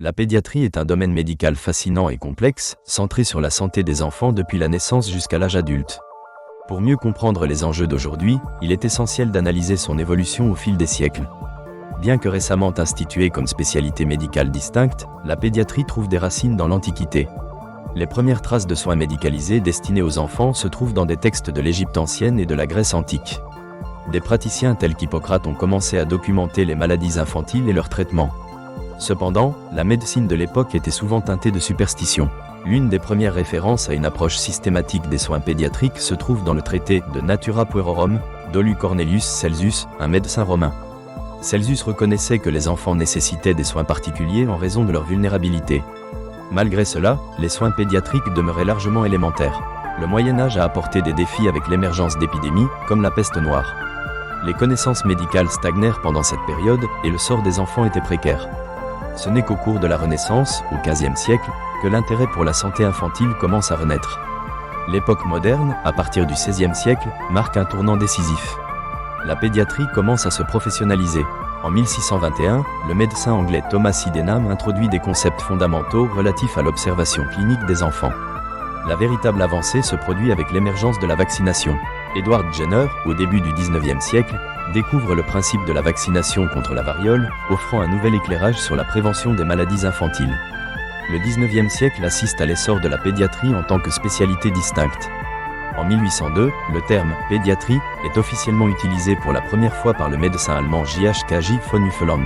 La pédiatrie est un domaine médical fascinant et complexe, centré sur la santé des enfants depuis la naissance jusqu'à l'âge adulte. Pour mieux comprendre les enjeux d'aujourd'hui, il est essentiel d'analyser son évolution au fil des siècles. Bien que récemment instituée comme spécialité médicale distincte, la pédiatrie trouve des racines dans l'Antiquité. Les premières traces de soins médicalisés destinés aux enfants se trouvent dans des textes de l'Égypte ancienne et de la Grèce antique. Des praticiens tels qu'Hippocrate ont commencé à documenter les maladies infantiles et leur traitement. Cependant, la médecine de l'époque était souvent teintée de superstition. L'une des premières références à une approche systématique des soins pédiatriques se trouve dans le traité de Natura Puerorum d'Aulus Cornelius Celsus, un médecin romain. Celsus reconnaissait que les enfants nécessitaient des soins particuliers en raison de leur vulnérabilité. Malgré cela, les soins pédiatriques demeuraient largement élémentaires. Le Moyen-Âge a apporté des défis avec l'émergence d'épidémies, comme la peste noire. Les connaissances médicales stagnèrent pendant cette période et le sort des enfants était précaire. Ce n'est qu'au cours de la Renaissance, au XVe siècle, que l'intérêt pour la santé infantile commence à renaître. L'époque moderne, à partir du XVIe siècle, marque un tournant décisif. La pédiatrie commence à se professionnaliser. En 1621, le médecin anglais Thomas Sydenham introduit des concepts fondamentaux relatifs à l'observation clinique des enfants. La véritable avancée se produit avec l'émergence de la vaccination. Edward Jenner, au début du XIXe siècle, découvre le principe de la vaccination contre la variole, offrant un nouvel éclairage sur la prévention des maladies infantiles. Le XIXe siècle assiste à l'essor de la pédiatrie en tant que spécialité distincte. En 1802, le terme « pédiatrie » est officiellement utilisé pour la première fois par le médecin allemand J.H.K.J. von Huffeland.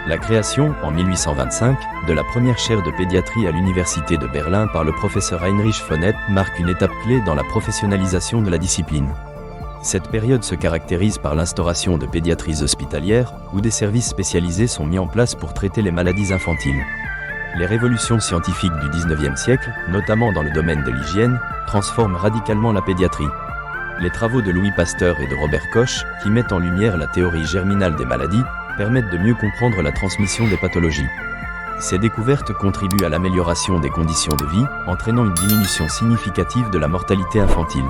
La création, en 1825, de la première chaire de pédiatrie à l'université de Berlin par le professeur Heinrich von Epp marque une étape clé dans la professionnalisation de la discipline. Cette période se caractérise par l'instauration de pédiatries hospitalières, où des services spécialisés sont mis en place pour traiter les maladies infantiles. Les révolutions scientifiques du XIXe siècle, notamment dans le domaine de l'hygiène, transforment radicalement la pédiatrie. Les travaux de Louis Pasteur et de Robert Koch, qui mettent en lumière la théorie germinale des maladies, permettent de mieux comprendre la transmission des pathologies. Ces découvertes contribuent à l'amélioration des conditions de vie, entraînant une diminution significative de la mortalité infantile.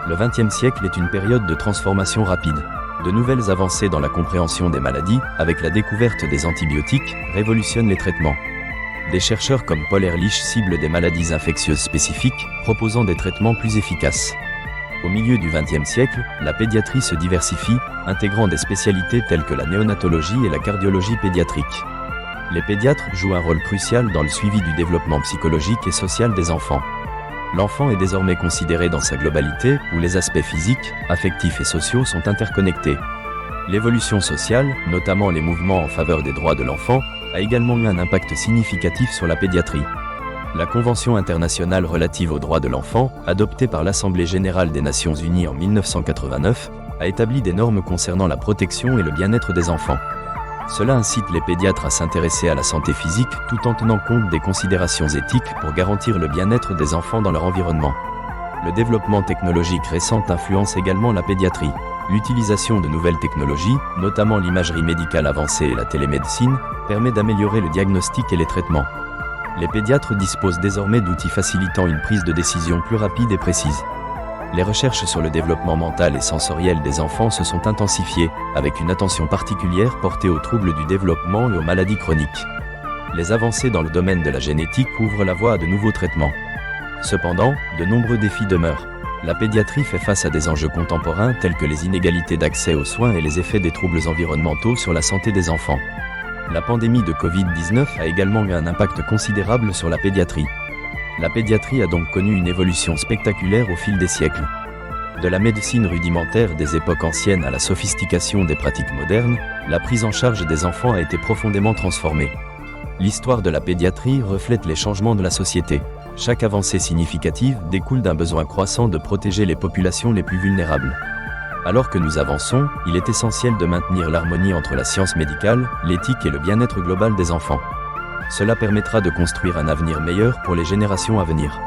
Le XXe siècle est une période de transformation rapide. De nouvelles avancées dans la compréhension des maladies, avec la découverte des antibiotiques, révolutionnent les traitements. Des chercheurs comme Paul Ehrlich ciblent des maladies infectieuses spécifiques, proposant des traitements plus efficaces. Au milieu du XXe siècle, la pédiatrie se diversifie, intégrant des spécialités telles que la néonatologie et la cardiologie pédiatrique. Les pédiatres jouent un rôle crucial dans le suivi du développement psychologique et social des enfants. L'enfant est désormais considéré dans sa globalité, où les aspects physiques, affectifs et sociaux sont interconnectés. L'évolution sociale, notamment les mouvements en faveur des droits de l'enfant, a également eu un impact significatif sur la pédiatrie. La Convention internationale relative aux droits de l'enfant, adoptée par l'Assemblée générale des Nations unies en 1989, a établi des normes concernant la protection et le bien-être des enfants. Cela incite les pédiatres à s'intéresser à la santé physique tout en tenant compte des considérations éthiques pour garantir le bien-être des enfants dans leur environnement. Le développement technologique récent influence également la pédiatrie. L'utilisation de nouvelles technologies, notamment l'imagerie médicale avancée et la télémédecine, permet d'améliorer le diagnostic et les traitements. Les pédiatres disposent désormais d'outils facilitant une prise de décision plus rapide et précise. Les recherches sur le développement mental et sensoriel des enfants se sont intensifiées, avec une attention particulière portée aux troubles du développement et aux maladies chroniques. Les avancées dans le domaine de la génétique ouvrent la voie à de nouveaux traitements. Cependant, de nombreux défis demeurent. La pédiatrie fait face à des enjeux contemporains tels que les inégalités d'accès aux soins et les effets des troubles environnementaux sur la santé des enfants. La pandémie de Covid-19 a également eu un impact considérable sur la pédiatrie. La pédiatrie a donc connu une évolution spectaculaire au fil des siècles. De la médecine rudimentaire des époques anciennes à la sophistication des pratiques modernes, la prise en charge des enfants a été profondément transformée. L'histoire de la pédiatrie reflète les changements de la société. Chaque avancée significative découle d'un besoin croissant de protéger les populations les plus vulnérables. Alors que nous avançons, il est essentiel de maintenir l'harmonie entre la science médicale, l'éthique et le bien-être global des enfants. Cela permettra de construire un avenir meilleur pour les générations à venir.